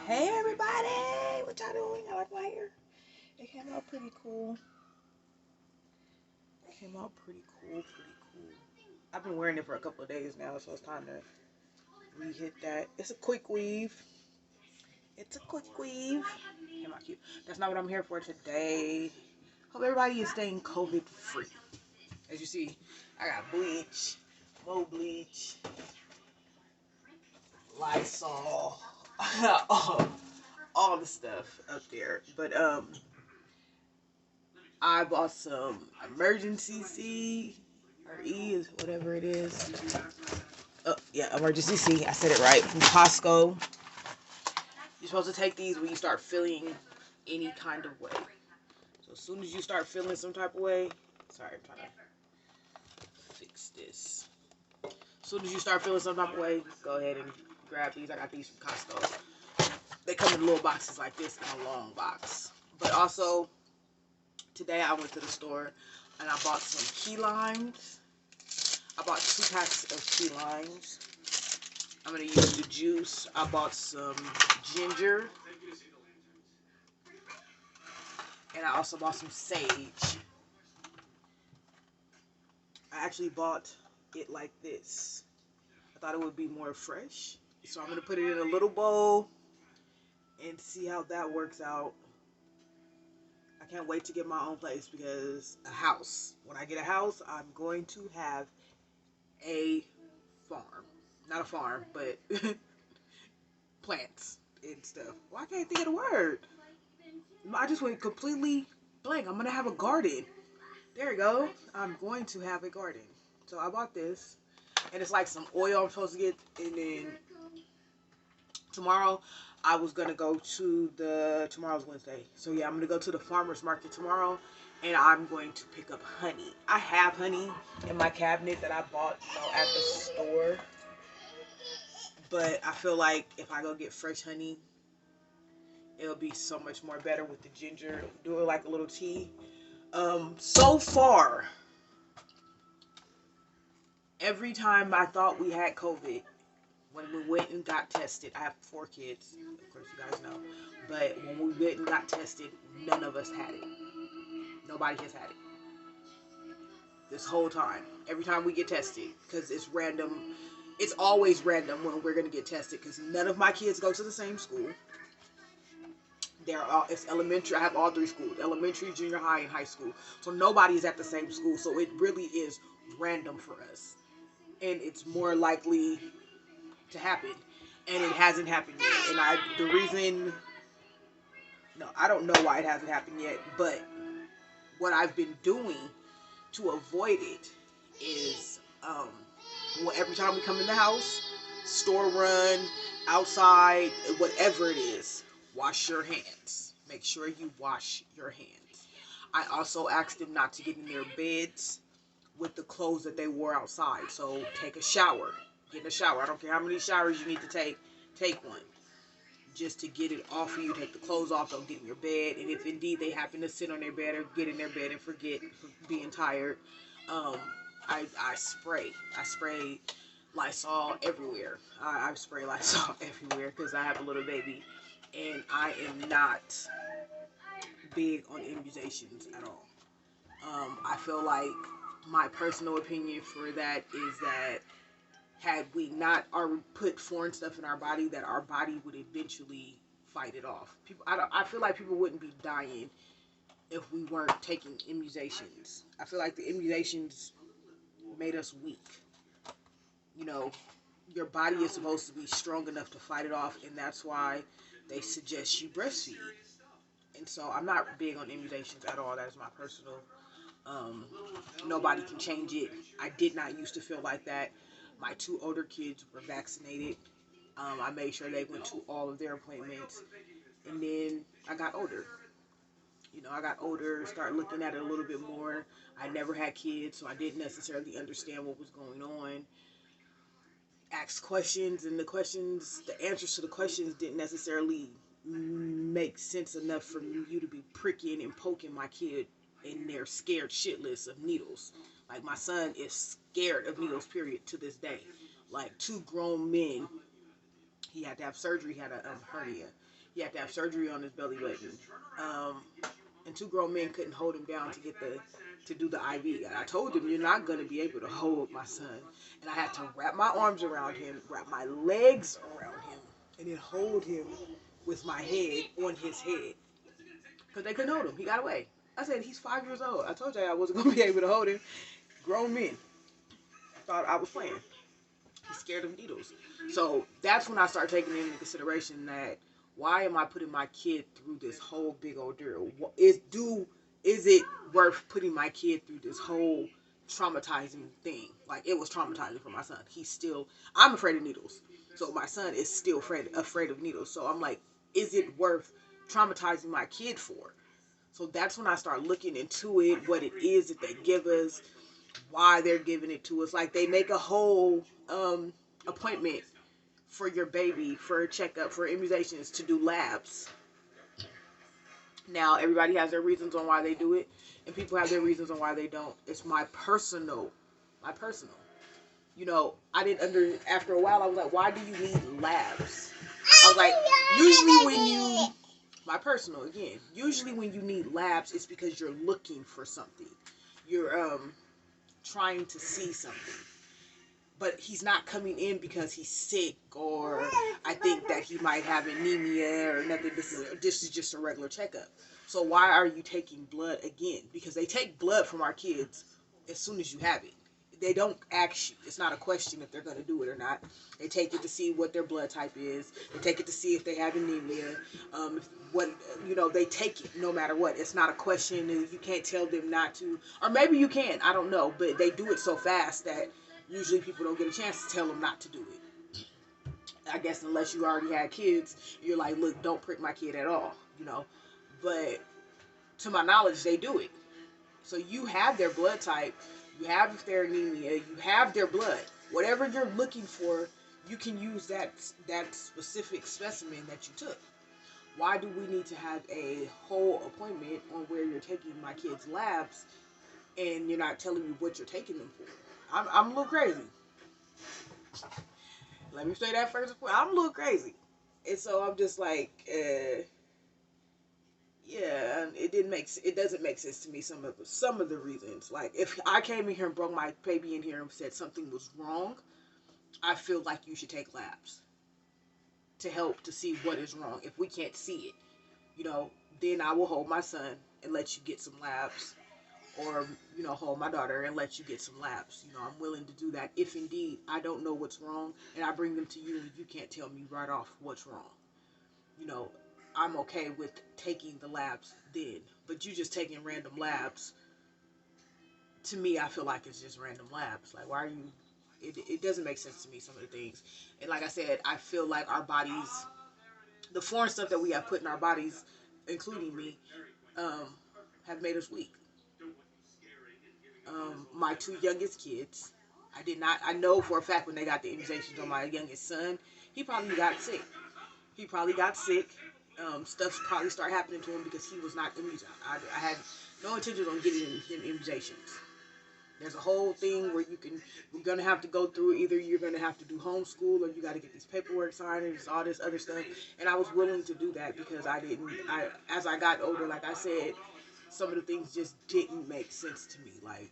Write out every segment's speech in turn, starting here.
Hey everybody, what y'all doing? I like my hair. It came out pretty cool. It came out pretty cool. I've been wearing it for a couple of days now, so it's time to re-hit that. It's a quick weave. It's a quick weave. Came out cute. That's not what I'm here for today. Hope everybody is staying COVID free. As you see, I got bleach, more bleach, Lysol, all the stuff up there. But I bought some emergency C or E is whatever it is. Oh yeah, emergency C. I said it right. From Costco. You're supposed to take these when you start feeling any kind of way. So as soon as you start feeling some type of way, sorry, I'm trying to fix this. As soon as you start feeling some type of way, go ahead and grab these. I got these from Costco. They come in little boxes like this in a long box. But also, today I went to the store and I bought some key limes. I bought 2 packs of key limes. I'm going to use the juice. I bought some ginger. And I also bought some sage. I actually bought it like this. I thought it would be more fresh. So I'm going to put it in a little bowl and see how that works out. I can't wait to get my own place because a house. When I get a house, I'm going to have a farm. Not a farm, but plants and stuff. Well, I can't think of the word. I just went completely blank. I'm going to have a garden. There you go. I'm going to have a garden. So I bought this. And it's like some oil I'm supposed to get. And then tomorrow I was going to go to tomorrow's Wednesday. So yeah, I'm going to go to the farmer's market tomorrow. And I'm going to pick up honey. I have honey in my cabinet that I bought at the store. But I feel like if I go get fresh honey, it'll be so much more better with the ginger. Do it like a little tea. So far, every time I thought we had COVID, when we went and got tested, I have 4 kids, of course you guys know, but when we went and got tested, none of us had it. Nobody has had it. This whole time. Every time we get tested, because it's random. It's always random when we're going to get tested, because none of my kids go to the same school. It's elementary. I have all 3 schools: elementary, junior high, and high school. So nobody is at the same school. So it really is random for us, and it's more likely to happen. And it hasn't happened yet. And I don't know why it hasn't happened yet. But what I've been doing to avoid it is, well, every time we come in the house, store run, outside, whatever it is, wash your hands. Make sure you wash your hands. I also asked them not to get in their beds with the clothes that they wore outside. So take a shower. Get in a shower. I don't care how many showers you need to take. Take one. Just to get it off of you. Take the clothes off. Don't get in your bed. And if indeed they happen to sit on their bed or get in their bed and forget for being tired, I spray. I spray Lysol everywhere. I spray Lysol everywhere because I have a little baby. And I am not big on immunizations at all. I feel like my personal opinion for that is that had we not put foreign stuff in our body, that our body would eventually fight it off. I feel like people wouldn't be dying if we weren't taking immunizations. I feel like the immunizations made us weak. You know, your body is supposed to be strong enough to fight it off, and that's why they suggest you breastfeed. And so I'm not big on immunizations at all. That is my personal. Nobody can change it. I did not used to feel like that. My 2 older kids were vaccinated. I made sure they went to all of their appointments. And then I got older. I got older, started looking at it a little bit more. I never had kids, so I didn't necessarily understand what was going on. Asked questions, and the answers to the questions didn't necessarily make sense enough for you to be pricking and poking my kid in their scared shitless of needles. Like, my son is scared of needles, period, to this day. Like, 2 grown men, he had to have surgery, he had a hernia. He had to have surgery on his belly button. And two grown men couldn't hold him down to get to do the IV. And I told him, you're not going to be able to hold my son. And I had to wrap my arms around him, wrap my legs around him, and then hold him with my head on his head. Because they couldn't hold him. He got away. I said, he's 5 years old. I told you I wasn't going to be able to hold him. Grown men thought I was playing. He's scared of needles. So that's when I start taking into consideration that, why am I putting my kid through this whole big ordeal? Is it worth putting my kid through this whole traumatizing thing? Like, it was traumatizing for my son. I'm afraid of needles. So my son is still afraid of needles. So I'm like, is it worth traumatizing my kid for? So that's when I start looking into it, what it is that they give us, why they're giving it to us. Like, they make a whole appointment for your baby, for a checkup, for immunizations, to do labs. Now, everybody has their reasons on why they do it, and people have their reasons on why they don't. It's my personal. You know, after a while, I was like, why do you need labs? I was like, usually when you need labs, it's because you're looking for something. You're trying to see something. But he's not coming in because he's sick, or I think that he might have anemia or nothing. This is just a regular checkup. So why are you taking blood again? Because they take blood from our kids as soon as you have it. They don't ask you. It's not a question if they're going to do it or not. They take it to see what their blood type is. They take it to see if they have anemia. They take it no matter what. It's not a question. You can't tell them not to. Or maybe you can. I don't know. But they do it so fast that usually people don't get a chance to tell them not to do it. I guess unless you already had kids, you're like, look, don't prick my kid at all, But to my knowledge, they do it. So you have their blood type, you have their anemia, you have their blood. Whatever you're looking for, you can use that specific specimen that you took. Why do we need to have a whole appointment on where you're taking my kids' labs and you're not telling me what you're taking them for? I'm a little crazy. Let me say that first. I'm a little crazy. And so I'm just like, yeah, it doesn't make sense to me, some of the reasons. Like, if I came in here and brought my baby in here and said something was wrong, I feel like you should take labs to help to see what is wrong. If we can't see it, then I will hold my son and let you get some labs. Or, hold my daughter and let you get some labs. I'm willing to do that if indeed I don't know what's wrong and I bring them to you and you can't tell me right off what's wrong. I'm okay with taking the labs then. But you just taking random labs, to me, I feel like it's just random labs. Like, why are you... It doesn't make sense to me, some of the things. And like I said, I feel like our bodies, the foreign stuff that we have put in our bodies, including me, have made us weak. My two youngest kids, I know for a fact when they got the immunizations on my youngest son, he probably got sick. Stuff probably started happening to him because he was not immunized. I had no intention on getting him immunizations. There's a whole thing where we're going to have to go through, either you're going to have to do homeschool or you got to get these paperwork signed and all this other stuff. And I was willing to do that because as I got older, like I said, some of the things just didn't make sense to me. Like,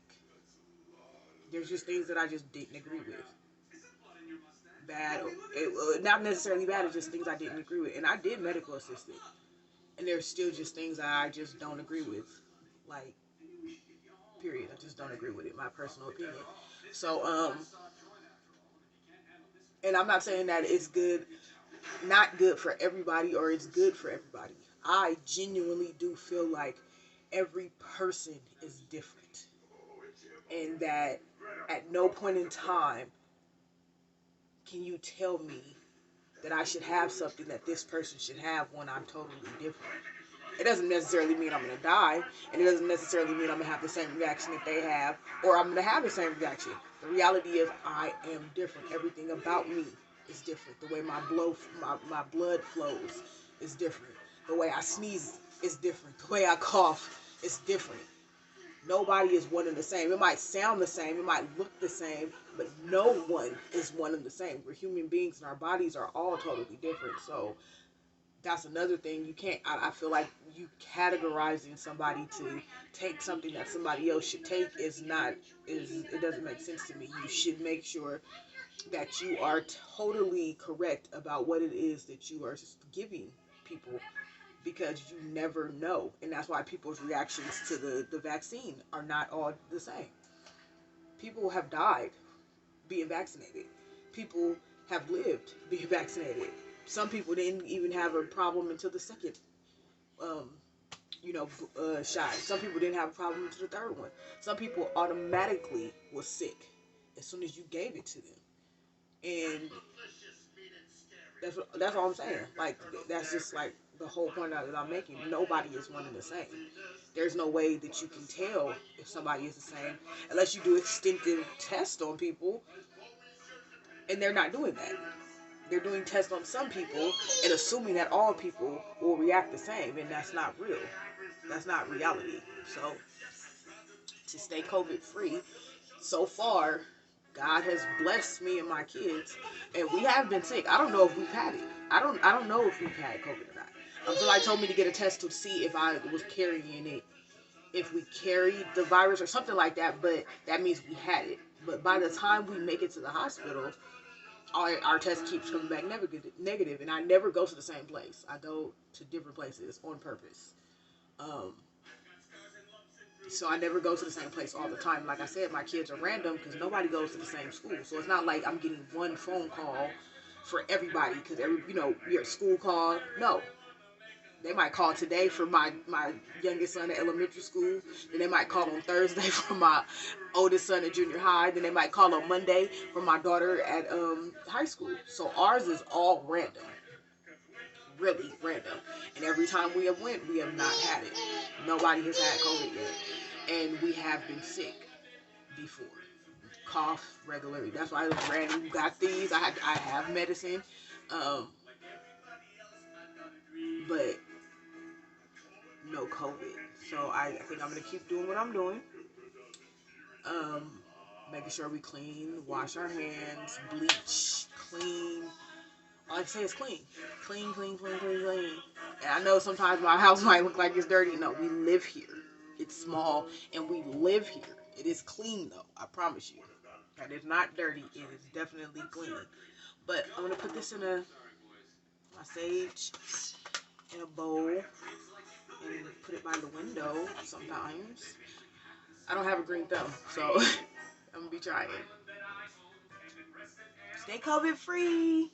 there's just things that I just didn't agree with. Bad, not necessarily bad, it's just things I didn't agree with. And I did medical assistant. And there's still just things that I just don't agree with. Like, period. I just don't agree with it, my personal opinion. So, and I'm not saying that it's not good for everybody, or it's good for everybody. I genuinely do feel like every person is different. And that at no point in time can you tell me that I should have something that this person should have when I'm totally different. It doesn't necessarily mean I'm going to die, and it doesn't necessarily mean I'm going to have the same reaction that they have, or I'm going to have the same reaction. The reality is I am different. Everything about me is different. The way my blood flows is different. The way I sneeze is different. The way I cough is different. Nobody is one and the same. It might sound the same, it might look the same, but no one is one and the same. We're human beings and our bodies are all totally different. So That's another thing. You can't, I feel like you categorizing somebody to take something that somebody else should take is not, it doesn't make sense to me. You should make sure that you are totally correct about what it is that you are giving people, because you never know. And that's why people's reactions to the vaccine are not all the same. People have died being vaccinated. People have lived being vaccinated. Some people didn't even have a problem until the second, um, shot. Some people didn't have a problem until the third one. Some people automatically was sick as soon as you gave it to them. And that's all I'm saying. Like, that's just like the whole point that I'm making. Nobody is one and the same. There's no way that you can tell if somebody is the same unless you do extensive tests on people, and they're not doing that. They're doing tests on some people and assuming that all people will react the same, and that's not real. That's not reality. So, to stay COVID free, so far, God has blessed me and my kids, and we have been sick. I don't know if we've had it. I don't know if we've had COVID or not. Somebody told me to get a test to see if I was carrying it, if we carried the virus or something like that. But that means we had it. But by the time we make it to the hospital, our test keeps coming back negative, and I never go to the same place. I go to different places on purpose. Um, So I never go to the same place all the time. Like I said, my kids are random because nobody goes to the same school. So it's not like I'm getting one phone call for everybody because your school call. No, they might call today for my youngest son at elementary school. Then they might call on Thursday for my oldest son at junior high. Then they might call on Monday for my daughter at high school. So ours is all random, really random. And every time we have went, we have not had it. Nobody has had COVID yet, and we have been sick before. Cough regularly. That's why I was random. Got these. I have medicine, um, but no COVID. So I think I'm gonna keep doing what I'm doing. Um, Making sure we clean, wash our hands, bleach, clean. All I say is clean. Clean, clean, clean, clean, clean. And I know sometimes my house might look like it's dirty. No, we live here. It's small and we live here. It is clean though, I promise you. It is not dirty. It is definitely clean. But I'm gonna put this in my sage in a bowl and put it by the window sometimes. I don't have a green thumb, so I'm gonna be trying. Stay COVID free.